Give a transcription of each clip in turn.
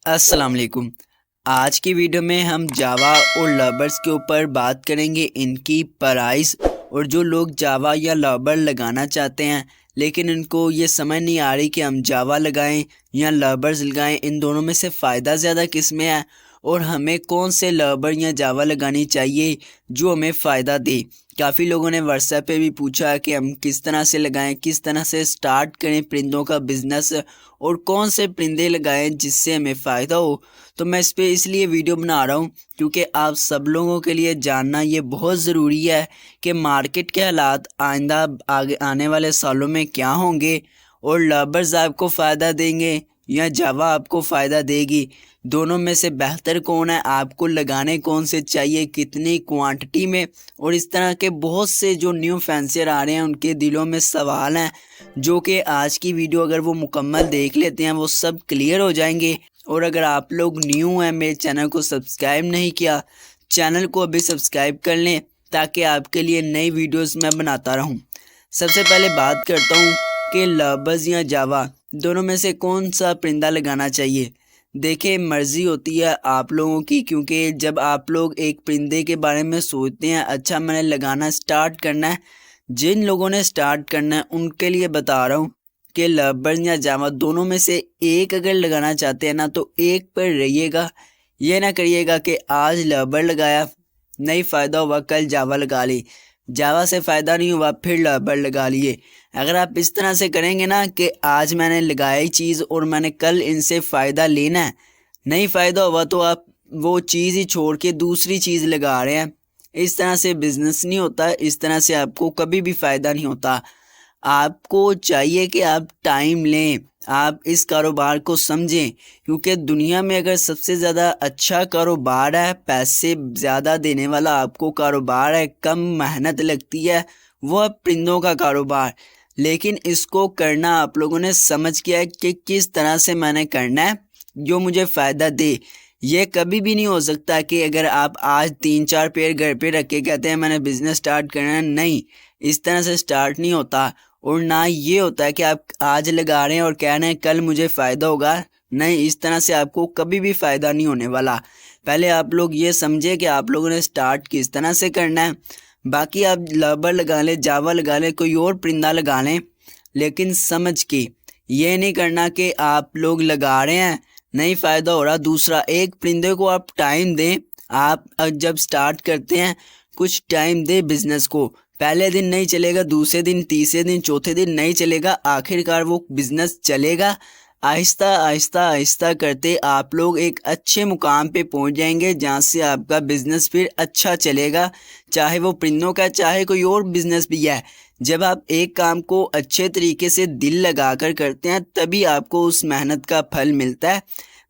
السلام علیکم۔ آج کی ویڈیو میں ہم جاوا اور لبرز کے اوپر بات کریں گے، ان کی پرائز، اور جو لوگ جاوا یا لبر لگانا چاہتے ہیں لیکن ان کو یہ سمجھ نہیں آ رہی کہ ہم جاوا لگائیں یا لبرز لگائیں، ان دونوں میں سے فائدہ زیادہ کس میں ہے اور ہمیں کون سے لبر یا جاوا لگانی چاہیے جو ہمیں فائدہ دے۔ کافی لوگوں نے واٹس ایپ پہ بھی پوچھا کہ ہم کس طرح سے لگائیں، کس طرح سے سٹارٹ کریں پرندوں کا بزنس، اور کون سے پرندے لگائیں جس سے ہمیں فائدہ ہو۔ تو میں اس لیے ویڈیو بنا رہا ہوں کیونکہ آپ سب لوگوں کے لیے جاننا یہ بہت ضروری ہے کہ مارکیٹ کے حالات آئندہ آنے والے سالوں میں کیا ہوں گے، اور لبرز آپ کو فائدہ دیں گے یا جاوا آپ کو فائدہ دے گی۔ دونوں میں سے بہتر کون ہے، آپ کو لگانے کون سے چاہیے، کتنی کوانٹٹی میں، اور اس طرح کے بہت سے جو نیو فینسر آ رہے ہیں ان کے دلوں میں سوال ہیں جو کہ آج کی ویڈیو اگر وہ مکمل دیکھ لیتے ہیں وہ سب کلیئر ہو جائیں گے۔ اور اگر آپ لوگ نیو ہیں، میرے چینل کو سبسکرائب نہیں کیا، چینل کو ابھی سبسکرائب کر لیں تاکہ آپ کے لیے نئی ویڈیوز میں بناتا رہوں۔ سب سے پہلے بات کرتا ہوں کہ لبرز یا جاوا دونوں میں سے کون سا پرندہ لگانا چاہیے۔ دیکھیں، مرضی ہوتی ہے آپ لوگوں کی، کیونکہ جب آپ لوگ ایک پرندے کے بارے میں سوچتے ہیں اچھا میں نے لگانا سٹارٹ کرنا ہے، جن لوگوں نے سٹارٹ کرنا ہے ان کے لیے بتا رہا ہوں کہ لبرز یا جاوا دونوں میں سے ایک اگر لگانا چاہتے ہیں نا تو ایک پر رہیے گا۔ یہ نہ کریے گا کہ آج لبر لگایا نہیں فائدہ ہوا، کل جاوا لگا لی، جاوا سے فائدہ نہیں ہوا پھر لبر لگا لیے۔ اگر آپ اس طرح سے کریں گے نا کہ آج میں نے لگائی چیز اور میں نے کل ان سے فائدہ لینا ہے، نہیں فائدہ ہوا تو آپ وہ چیز ہی چھوڑ کے دوسری چیز لگا رہے ہیں، اس طرح سے بزنس نہیں ہوتا، اس طرح سے آپ کو کبھی بھی فائدہ نہیں ہوتا۔ آپ کو چاہیے کہ آپ ٹائم لیں، آپ اس کاروبار کو سمجھیں، کیونکہ دنیا میں اگر سب سے زیادہ اچھا کاروبار ہے، پیسے زیادہ دینے والا آپ کو کاروبار ہے، کم محنت لگتی ہے، وہ ہے پرندوں کا کاروبار۔ لیکن اس کو کرنا آپ لوگوں نے سمجھ کیا ہے کہ کس طرح سے میں نے کرنا ہے جو مجھے فائدہ دے۔ یہ کبھی بھی نہیں ہو سکتا کہ اگر آپ آج 3-4 پیڑ گھر پہ رکھ کے کہتے ہیں میں نے بزنس سٹارٹ کرنا ہے، نہیں، اس طرح سے سٹارٹ نہیں ہوتا۔ اور نہ یہ ہوتا ہے کہ آپ آج لگا رہے ہیں اور کہہ رہے ہیں کل مجھے فائدہ ہوگا، نہیں، اس طرح سے آپ کو کبھی بھی فائدہ نہیں ہونے والا۔ پہلے آپ لوگ یہ سمجھے کہ آپ لوگوں نے سٹارٹ کس طرح سے کرنا ہے۔ باقی آپ لبر لگا لیں، جاوا لگا لیں، کوئی اور پرندہ لگا لیں، لیکن سمجھ کے، یہ نہیں کرنا کہ آپ لوگ لگا رہے ہیں نہیں فائدہ ہو رہا، دوسرا ایک پرندے کو آپ ٹائم دیں۔ آپ جب سٹارٹ کرتے ہیں کچھ ٹائم دیں بزنس کو، پہلے دن نہیں چلے گا، دوسرے دن، تیسرے دن، چوتھے دن نہیں چلے گا، آخر کار وہ بزنس چلے گا۔ آہستہ آہستہ آہستہ کرتے آپ لوگ ایک اچھے مقام پہ پہنچ جائیں گے جہاں سے آپ کا بزنس پھر اچھا چلے گا، چاہے وہ پرندوں کا چاہے کوئی اور بزنس بھی ہے۔ جب آپ ایک کام کو اچھے طریقے سے دل لگا کر کرتے ہیں تبھی آپ کو اس محنت کا پھل ملتا ہے۔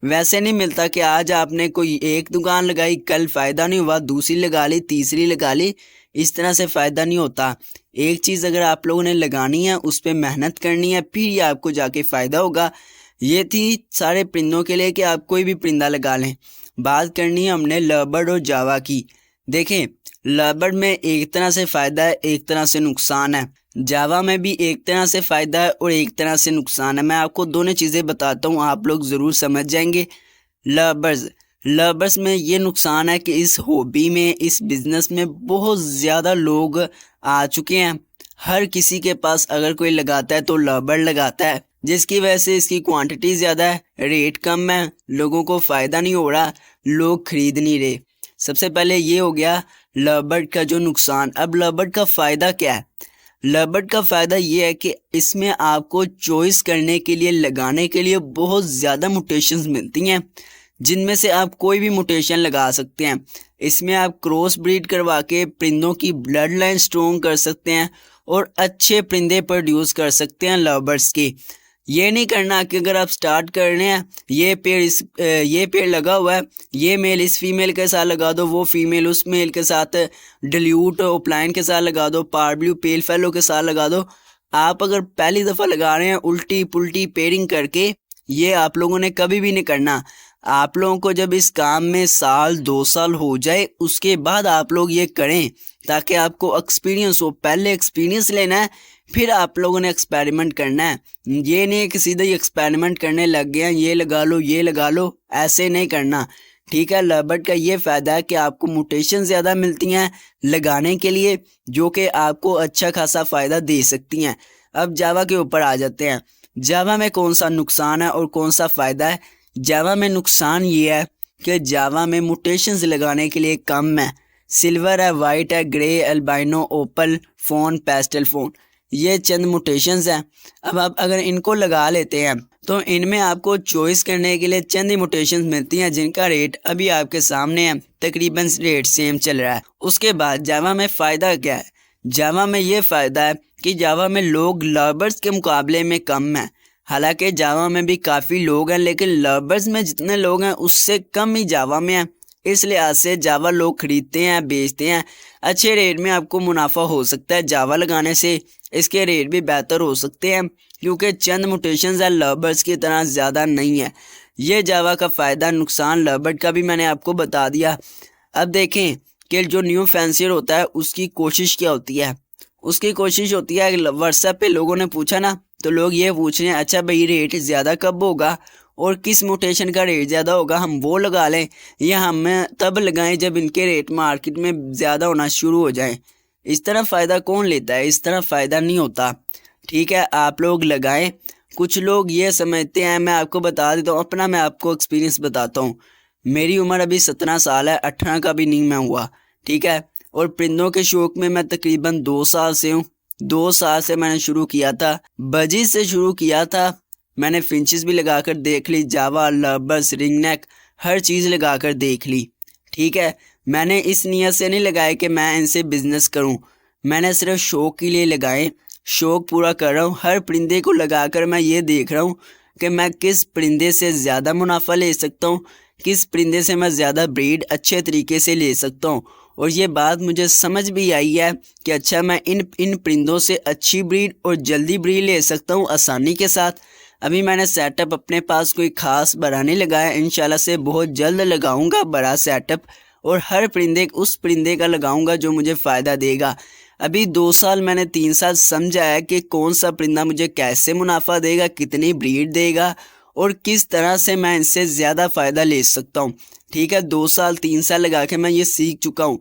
ویسے نہیں ملتا کہ آج آپ نے کوئی ایک دکان لگائی، کل فائدہ نہیں ہوا، دوسری لگا لی، تیسری لگا لی، اس طرح سے فائدہ نہیں ہوتا۔ ایک چیز اگر آپ لوگوں نے لگانی ہے، اس پہ محنت کرنی ہے، پھر یہ آپ کو جا کے فائدہ ہوگا۔ یہ تھی سارے پرندوں کے لیے کہ آپ کوئی بھی پرندہ لگا لیں۔ بات کرنی ہے ہم نے لبرڈ اور جاوا کی۔ دیکھیں، لبرڈ میں ایک طرح سے فائدہ ہے، ایک طرح سے نقصان ہے۔ جاوا میں بھی ایک طرح سے فائدہ ہے اور ایک طرح سے نقصان ہے۔ میں آپ کو دونوں چیزیں بتاتا ہوں، آپ لوگ ضرور سمجھ جائیں گے۔ لبرز میں یہ نقصان ہے کہ اس ہابی میں، اس بزنس میں بہت زیادہ لوگ آ چکے ہیں۔ ہر کسی کے پاس اگر کوئی لگاتا ہے تو لبرڈ لگاتا ہے، جس کی وجہ سے اس کی کوانٹٹی زیادہ ہے، ریٹ کم ہے، لوگوں کو فائدہ نہیں ہو رہا، لوگ خرید نہیں رہے۔ سب سے پہلے یہ ہو گیا لبرڈ کا جو نقصان۔ اب لبرڈ کا فائدہ کیا ہے؟ لبرڈ کا فائدہ یہ ہے کہ اس میں آپ کو چوائس کرنے کے لیے، لگانے کے لیے بہت زیادہ موٹیشنز ملتی ہیں، جن میں سے آپ کوئی بھی موٹیشن لگا سکتے ہیں۔ اس میں آپ کراس بریڈ کروا کے پرندوں کی بلڈ لائن سٹرونگ کر سکتے ہیں اور اچھے پرندے پروڈیوس کر سکتے ہیں لبرز کی۔ یہ نہیں کرنا کہ اگر آپ سٹارٹ کر رہے ہیں، یہ پیڑ لگا ہوا ہے، یہ میل اس فیمیل کے ساتھ لگا دو، وہ فیمیل اس میل کے ساتھ، ڈیلیوٹ اوپلائن کے ساتھ لگا دو، پاربلیو پیل فیلو کے ساتھ لگا دو۔ آپ اگر پہلی دفعہ لگا رہے ہیں الٹی پلٹی پیئرنگ کر کے، یہ آپ لوگوں نے کبھی بھی نہیں کرنا۔ آپ لوگوں کو جب اس کام میں 1-2 سال ہو جائے اس کے بعد آپ لوگ یہ کریں تاکہ آپ کو ایکسپیرینس ہو۔ پہلے ایکسپیرینس لینا ہے، پھر آپ لوگوں نے ایکسپیریمنٹ کرنا ہے. یہ نہیں کہ سیدھا ہی ایکسپیریمنٹ کرنے لگ گئے ہیں یہ لگا لو, ایسے نہیں کرنا. ٹھیک ہے, لربرٹ کا یہ فائدہ ہے کہ آپ کو موٹیشن زیادہ ملتی ہیں لگانے کے لیے, جو کہ آپ کو اچھا خاصا فائدہ دے سکتی ہیں. اب جاوا کے اوپر آ جاتے ہیں. جاوا میں کون سا نقصان ہے اور کون سا فائدہ ہے؟ جاوا میں نقصان یہ ہے کہ جاوا میں موٹیشنز لگانے کے لیے کم ہے. سلور ہے, وائٹ ہے, grey, albino, opal fawn, pastel fawn, یہ چند موٹیشنز ہیں. اب آپ اگر ان کو لگا لیتے ہیں تو ان میں آپ کو چوائس کرنے کے لیے چند ہی موٹیشنز ملتی ہیں جن کا ریٹ ابھی آپ کے سامنے ہے, تقریباً ریٹ سیم چل رہا ہے. اس کے بعد جاوا میں فائدہ کیا ہے؟ جاوا میں یہ فائدہ ہے کہ جاوا میں لوگ لربرز کے مقابلے میں کم ہیں. حالانکہ جاوا میں بھی کافی لوگ ہیں لیکن لربرز میں جتنے لوگ ہیں اس سے کم ہی جاوا میں ہیں. اس لحاظ سے جاوا لوگ خریدتے ہیں, بیچتے ہیں. اچھے ریٹ میں آپ کو منافع ہو سکتا ہے جاوا لگانے سے, اس کے ریٹ بھی بہتر ہو سکتے ہیں کیونکہ چند موٹیشنز ہیں, لربرز کی طرح زیادہ نہیں ہے. یہ جاوا کا فائدہ. نقصان لربرٹ کا بھی میں نے آپ کو بتا دیا. اب دیکھیں کہ جو نیو فینسیر ہوتا ہے اس کی کوشش کیا ہوتی ہے. اس کی کوشش ہوتی ہے, واٹس ایپ پہ لوگوں نے پوچھا نا, تو لوگ یہ پوچھ رہے ہیں اچھا بھائی ریٹ زیادہ کب ہوگا اور کس موٹیشن کا ریٹ زیادہ ہوگا, ہم وہ لگا لیں یا ہم تب لگائیں جب ان کے ریٹ مارکیٹ میں زیادہ ہونا شروع ہو جائیں. اس طرح فائدہ کون لیتا ہے؟ اس طرح فائدہ نہیں ہوتا. ٹھیک ہے, آپ لوگ لگائیں. کچھ لوگ یہ سمجھتے ہیں, میں آپ کو بتا دیتا ہوں اپنا, میں آپ کو ایکسپیرینس بتاتا ہوں. میری عمر ابھی 17 سال ہے, 18 کا بھی نہیں میں ہوا. ٹھیک ہے, اور پرندوں کے شوق میں تقریباً 2 سال سے ہوں. 2 سال سے میں نے شروع کیا تھا, بجیز سے شروع کیا تھا. میں نے فنچز بھی لگا کر دیکھ لی, جاوا, لربرز, رنگ نیک, ہر چیز لگا کر دیکھ لی. ٹھیک ہے, میں نے اس نیت سے نہیں لگائے کہ میں ان سے بزنس کروں, میں نے صرف شوق کے لیے لگائے. شوق پورا کر رہا ہوں. ہر پرندے کو لگا کر میں یہ دیکھ رہا ہوں کہ میں کس پرندے سے زیادہ منافع لے سکتا ہوں, کس پرندے سے میں زیادہ بریڈ اچھے طریقے سے لے سکتا ہوں. اور یہ بات مجھے سمجھ بھی آئی ہے کہ اچھا میں ان پرندوں سے اچھی بریڈ اور جلدی بریڈ لے سکتا ہوں آسانی کے ساتھ. ابھی میں نے سیٹ اپ اپنے پاس کوئی خاص بڑا نہیں لگایا, انشاءاللہ سے بہت جلد لگاؤں گا بڑا سیٹ اپ, اور ہر پرندے اس پرندے کا لگاؤں گا جو مجھے فائدہ دے گا. ابھی 2 سال میں نے 3 سال سمجھا ہے کہ کون سا پرندہ مجھے کیسے منافع دے گا, کتنی بریڈ دے گا اور کس طرح سے میں ان سے زیادہ فائدہ لے سکتا ہوں. ٹھیک ہے, 2 سال 3 سال لگا کے میں یہ سیکھ چکا ہوں.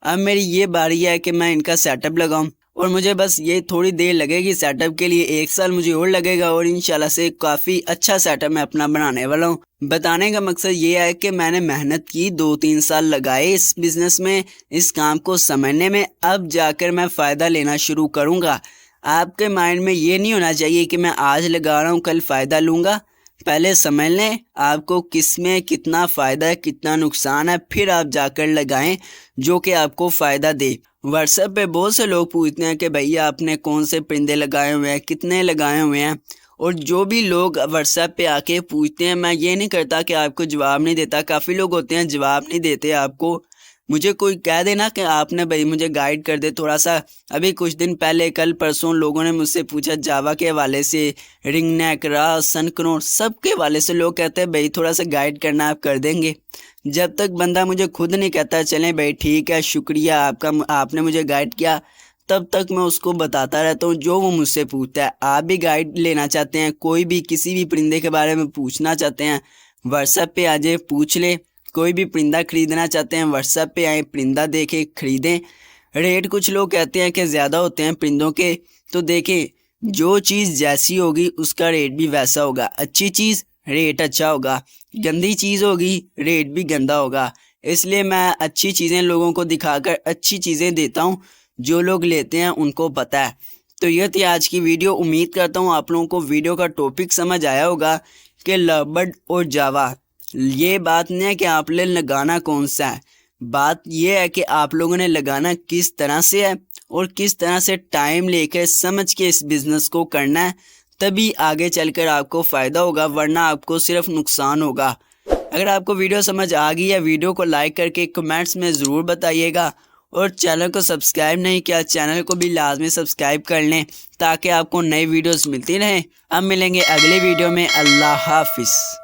اب میری یہ باری ہے کہ میں ان کا سیٹ اپ لگاؤں, اور مجھے بس یہ تھوڑی دیر لگے گی سیٹ اپ کے لیے, 1 سال مجھے اور لگے گا, اور انشاءاللہ سے کافی اچھا سیٹ اپ میں اپنا بنانے والا ہوں. بتانے کا مقصد یہ ہے کہ میں نے محنت کی, 2-3 سال لگائے اس بزنس میں, اس کام کو سمجھنے میں. اب جا کر میں فائدہ لینا شروع کروں گا. آپ کے مائنڈ میں یہ نہیں ہونا چاہیے کہ میں آج لگا رہا ہوں کل فائدہ لوں گا. پہلے سمجھ لیں آپ کو کس میں کتنا فائدہ ہے, کتنا نقصان ہے, پھر آپ جا کر لگائیں جو کہ آپ کو فائدہ دے. واٹس ایپ پہ بہت سے لوگ پوچھتے ہیں کہ بھیا آپ نے کون سے پرندے لگائے ہوئے ہیں, کتنے لگائے ہوئے ہیں, اور جو بھی لوگ واٹس ایپ پہ آ کے پوچھتے ہیں, میں یہ نہیں کرتا کہ آپ کو جواب نہیں دیتا. کافی لوگ ہوتے ہیں جواب نہیں دیتے آپ کو. مجھے کوئی کہہ دینا کہ آپ نے بھائی مجھے گائیڈ کر دے تھوڑا سا. ابھی کچھ دن پہلے کل پرسوں لوگوں نے مجھ سے پوچھا جاوا کے حوالے سے, رنگ نیک, راس, سنکرون, سب کے حوالے سے لوگ کہتے ہیں بھائی تھوڑا سا گائیڈ کرنا, آپ کر دیں گے. جب تک بندہ مجھے خود نہیں کہتا چلیں بھائی ٹھیک ہے شکریہ آپ نے مجھے گائیڈ کیا, تب تک میں اس کو بتاتا رہتا ہوں جو وہ مجھ سے پوچھتا ہے. آپ بھی گائیڈ لینا چاہتے ہیں, کوئی بھی کسی بھی پرندے کے بارے میں پوچھنا چاہتے ہیں, واٹس ایپ پہ آ جائے پوچھ لیں. کوئی بھی پرندہ خریدنا چاہتے ہیں واٹس ایپ پہ آئیں, پرندہ دیکھیں, خریدیں. ریٹ کچھ لوگ کہتے ہیں کہ زیادہ ہوتے ہیں پرندوں کے, تو دیکھیں جو چیز جیسی ہوگی اس کا ریٹ بھی ویسا ہوگا. اچھی چیز ریٹ اچھا ہوگا, گندی چیز ہوگی ریٹ بھی گندا ہوگا. اس لیے میں اچھی چیزیں لوگوں کو دکھا کر اچھی چیزیں دیتا ہوں, جو لوگ لیتے ہیں ان کو پتہ ہے. تو یہ تھی آج کی ویڈیو. امید کرتا ہوں آپ لوگوں کو ویڈیو کا ٹاپک سمجھ آیا ہوگا کہ لربرٹ اور جاوا. یہ بات نہیں ہے کہ آپ نے لگانا کون سا ہے, بات یہ ہے کہ آپ لوگوں نے لگانا کس طرح سے ہے اور کس طرح سے ٹائم لے کے سمجھ کے اس بزنس کو کرنا ہے, تبھی آگے چل کر آپ کو فائدہ ہوگا, ورنہ آپ کو صرف نقصان ہوگا. اگر آپ کو ویڈیو سمجھ آ گئی ہے, ویڈیو کو لائک کر کے کمنٹس میں ضرور بتائیے گا, اور چینل کو سبسکرائب نہیں کیا چینل کو بھی لازمی سبسکرائب کر لیں تاکہ آپ کو نئی ویڈیوز ملتی رہیں. اب ملیں گے اگلے ویڈیو میں. اللہ حافظ.